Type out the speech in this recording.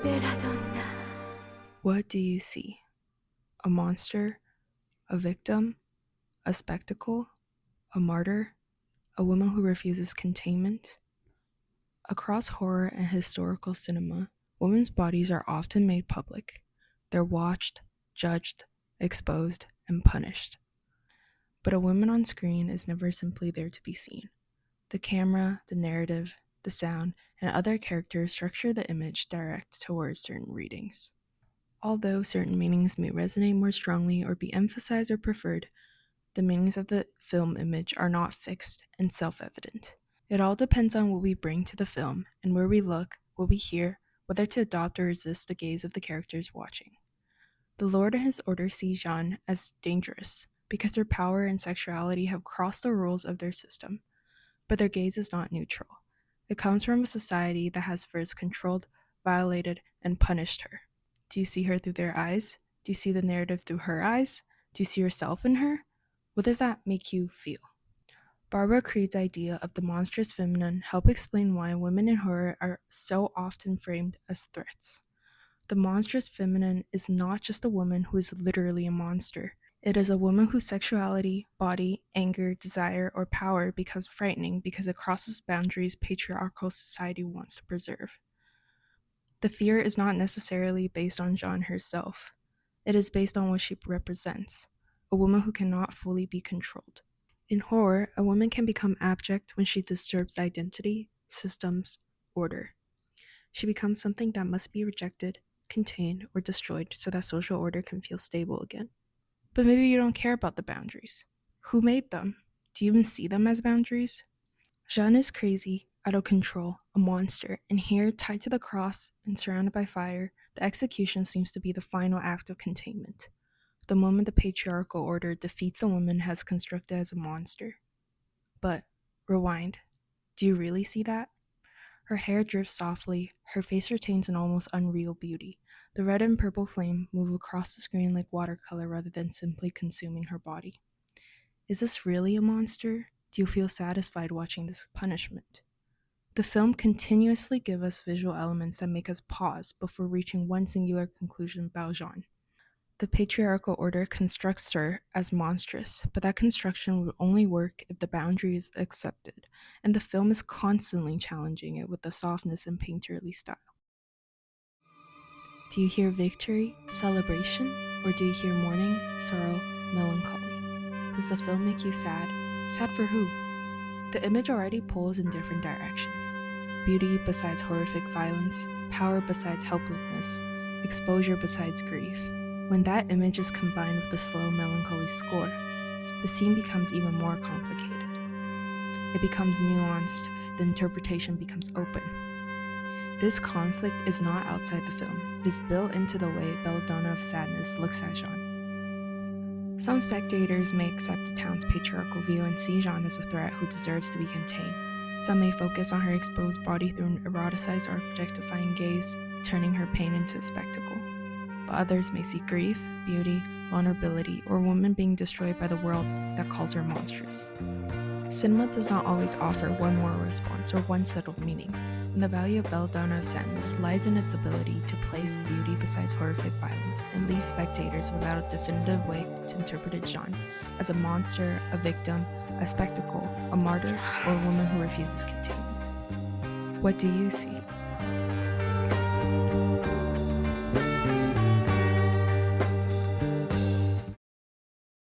Belladonna. What do you see? A monster? A victim? A spectacle? A martyr? A woman who refuses containment? Across horror and historical cinema, women's bodies are often made public. They're watched, judged, exposed, and punished. But a woman on screen is never simply there to be seen. The camera, the narrative, the sound, and other characters structure the image direct towards certain readings. Although certain meanings may resonate more strongly or be emphasized or preferred, the meanings of the film image are not fixed and self-evident. It all depends on what we bring to the film and where we look, what we hear, whether to adopt or resist the gaze of the characters watching. The Lord and his order see Jeanne as dangerous because their power and sexuality have crossed the rules of their system, but their gaze is not neutral. It comes from a society that has first controlled, violated, and punished her. Do you see her through their eyes? Do you see the narrative through her eyes? Do you see yourself in her? What does that make you feel? Barbara Creed's idea of the monstrous feminine help explain why women in horror are so often framed as threats. The monstrous feminine is not just a woman who is literally a monster. It is a woman whose sexuality, body, anger, desire, or power becomes frightening because it crosses boundaries patriarchal society wants to preserve. The fear is not necessarily based on Jeanne herself. It is based on what she represents, a woman who cannot fully be controlled. In horror, a woman can become abject when she disturbs identity, systems, order. She becomes something that must be rejected, contained, or destroyed so that social order can feel stable again. But maybe you don't care about the boundaries. Who made them? Do you even see them as boundaries? Jeanne is crazy, out of control, a monster, and here, tied to the cross and surrounded by fire, the execution seems to be the final act of containment. The moment the patriarchal order defeats the woman has constructed as a monster. But, rewind, do you really see that? Her hair drifts softly, her face retains an almost unreal beauty. The red and purple flame move across the screen like watercolor rather than simply consuming her body. Is this really a monster? Do you feel satisfied watching this punishment? The film continuously gives us visual elements that make us pause before reaching one singular conclusion about Jeanne. The patriarchal order constructs her as monstrous, but that construction would only work if the boundary is accepted, and the film is constantly challenging it with a softness and painterly style. Do you hear victory, celebration, or do you hear mourning, sorrow, melancholy? Does the film make you sad? Sad for who? The image already pulls in different directions. Beauty besides horrific violence, power besides helplessness, exposure besides grief. When that image is combined with the slow, melancholy score, the scene becomes even more complicated. It becomes nuanced, the interpretation becomes open. This conflict is not outside the film, it is built into the way Belladonna of Sadness looks at Jeanne. Some spectators may accept the town's patriarchal view and see Jeanne as a threat who deserves to be contained. Some may focus on her exposed body through an eroticized or objectifying gaze, turning her pain into a spectacle. But others may see grief, beauty, vulnerability, or a woman being destroyed by the world that calls her monstrous. Cinema does not always offer one moral response or one settled meaning, and the value of Belladonna of Sadness lies in its ability to place beauty besides horrific violence and leave spectators without a definitive way to interpret Jeanne as a monster, a victim, a spectacle, a martyr, or a woman who refuses containment. What do you see?